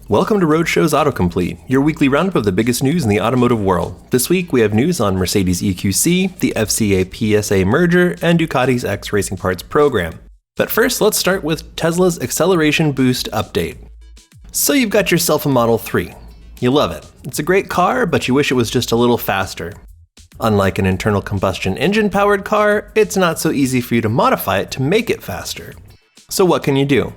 Welcome to Roadshow's AutoComplete, your weekly roundup of the biggest news in the automotive world. This week we have news on Mercedes EQC, the FCA PSA Merger, and Ducati's X Racing Parts program. But first, let's start with Tesla's Acceleration Boost update. So you've got yourself a Model 3. You love it. It's a great car, but you wish it was just a little faster. Unlike an internal combustion engine-powered car, it's not so easy for you to modify it to make it faster. So what can you do?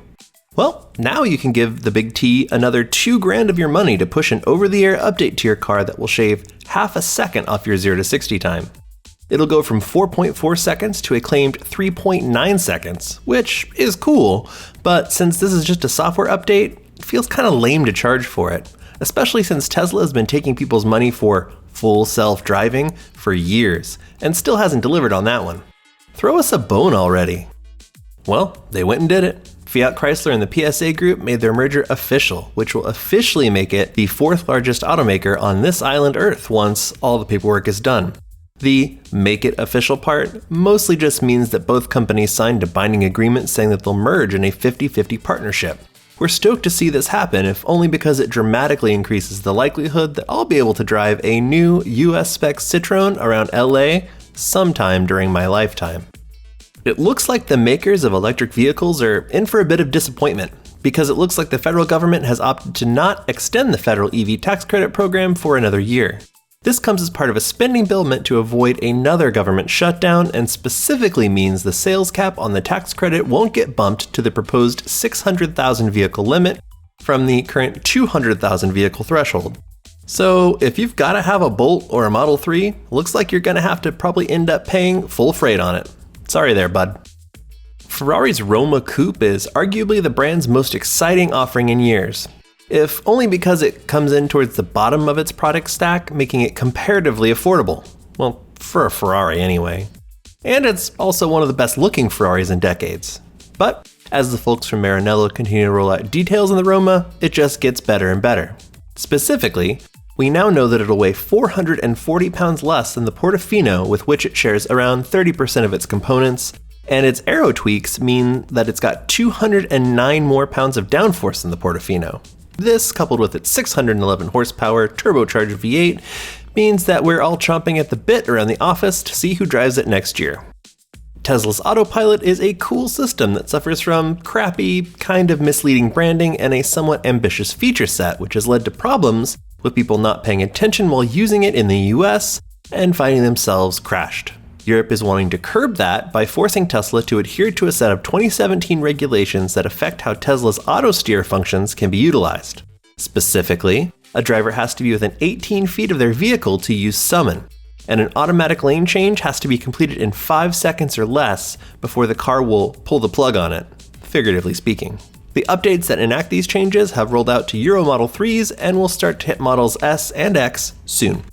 Well, now you can give the Big T another $2,000 of your money to push an over-the-air update to your car that will shave half a second off your 0 to 60 time. It'll go from 4.4 seconds to a claimed 3.9 seconds, which is cool, but since this is just a software update, it feels kind of lame to charge for it, especially since Tesla has been taking people's money for full self-driving for years, and still hasn't delivered on that one. Throw us a bone already. Well, they went and did it. Fiat Chrysler and the PSA Group made their merger official, which will officially make it the fourth largest automaker on this island Earth once all the paperwork is done. The make it official part mostly just means that both companies signed a binding agreement saying that they'll merge in a 50-50 partnership. We're stoked to see this happen, if only because it dramatically increases the likelihood that I'll be able to drive a new US spec Citroen around LA sometime during my lifetime. It looks like the makers of electric vehicles are in for a bit of disappointment, because it looks like the federal government has opted to not extend the federal EV tax credit program for another year. This comes as part of a spending bill meant to avoid another government shutdown, and specifically means the sales cap on the tax credit won't get bumped to the proposed 600,000 vehicle limit from the current 200,000 vehicle threshold. So if you've got to have a Bolt or a Model 3, looks like you're going to have to probably end up paying full freight on it. Sorry there, bud. Ferrari's Roma Coupe is arguably the brand's most exciting offering in years, if only because it comes in towards the bottom of its product stack, making it comparatively affordable. Well, for a Ferrari anyway. And it's also one of the best looking Ferraris in decades. But as the folks from Maranello continue to roll out details on the Roma, it just gets better and better. Specifically, we now know that it'll weigh 440 pounds less than the Portofino, with which it shares around 30% of its components, and its aero tweaks mean that it's got 209 more pounds of downforce than the Portofino. This, coupled with its 611 horsepower turbocharged V8, means that we're all chomping at the bit around the office to see who drives it next year. Tesla's Autopilot is a cool system that suffers from crappy, kind of misleading branding and a somewhat ambitious feature set, which has led to problems with people not paying attention while using it in the US and finding themselves crashed. Europe is wanting to curb that by forcing Tesla to adhere to a set of 2017 regulations that affect how Tesla's auto steer functions can be utilized. Specifically, a driver has to be within 18 feet of their vehicle to use summon, and an automatic lane change has to be completed in 5 seconds or less before the car will pull the plug on it, figuratively speaking. The updates that enact these changes have rolled out to Euro Model 3s and will start to hit Models S and X soon.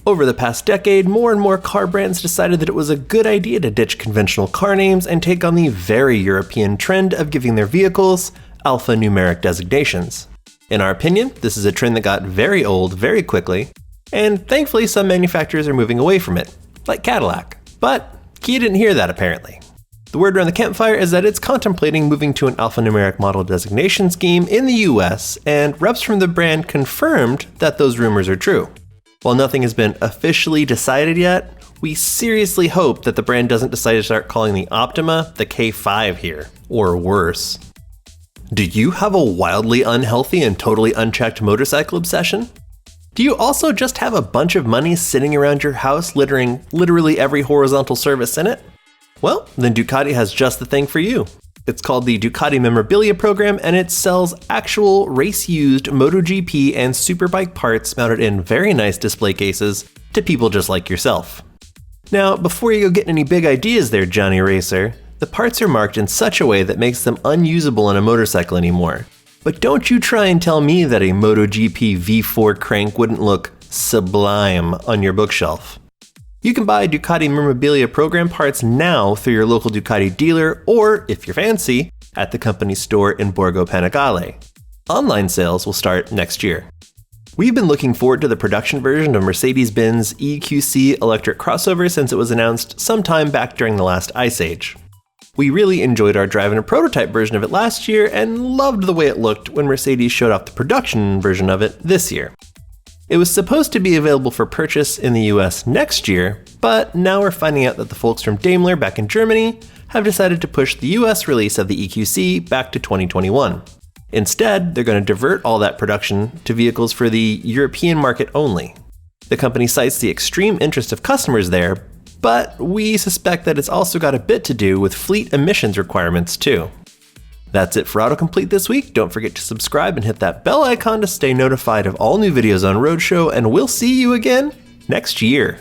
Over the past decade, more and more car brands decided that it was a good idea to ditch conventional car names and take on the very European trend of giving their vehicles alphanumeric designations. In our opinion, this is a trend that got very old very quickly, and thankfully some manufacturers are moving away from it, like Cadillac. But Kia didn't hear that apparently. The word around the campfire is that it's contemplating moving to an alphanumeric model designation scheme in the US, and reps from the brand confirmed that those rumors are true. While nothing has been officially decided yet, we seriously hope that the brand doesn't decide to start calling the Optima the K5 here, or worse. Do you have a wildly unhealthy and totally unchecked motorcycle obsession? Do you also just have a bunch of money sitting around your house littering literally every horizontal surface in it? Well, then Ducati has just the thing for you. It's called the Ducati Memorabilia program, and it sells actual race-used MotoGP and Superbike parts mounted in very nice display cases to people just like yourself. Now, before you go getting any big ideas there, Johnny Racer, the parts are marked in such a way that makes them unusable on a motorcycle anymore. But don't you try and tell me that a MotoGP V4 crank wouldn't look sublime on your bookshelf. You can buy Ducati Memorabilia program parts now through your local Ducati dealer, or, if you're fancy, at the company's store in Borgo Panigale. Online sales will start next year. We've been looking forward to the production version of Mercedes-Benz EQC electric crossover since it was announced sometime back during the last Ice Age. We really enjoyed our drive in a prototype version of it last year and loved the way it looked when Mercedes showed off the production version of it this year. It was supposed to be available for purchase in the US next year, but now we're finding out that the folks from Daimler back in Germany have decided to push the US release of the EQC back to 2021. Instead, they're going to divert all that production to vehicles for the European market only. The company cites the extreme interest of customers there, but we suspect that it's also got a bit to do with fleet emissions requirements too. That's it for AutoComplete this week. Don't forget to subscribe and hit that bell icon to stay notified of all new videos on Roadshow, and we'll see you again next year.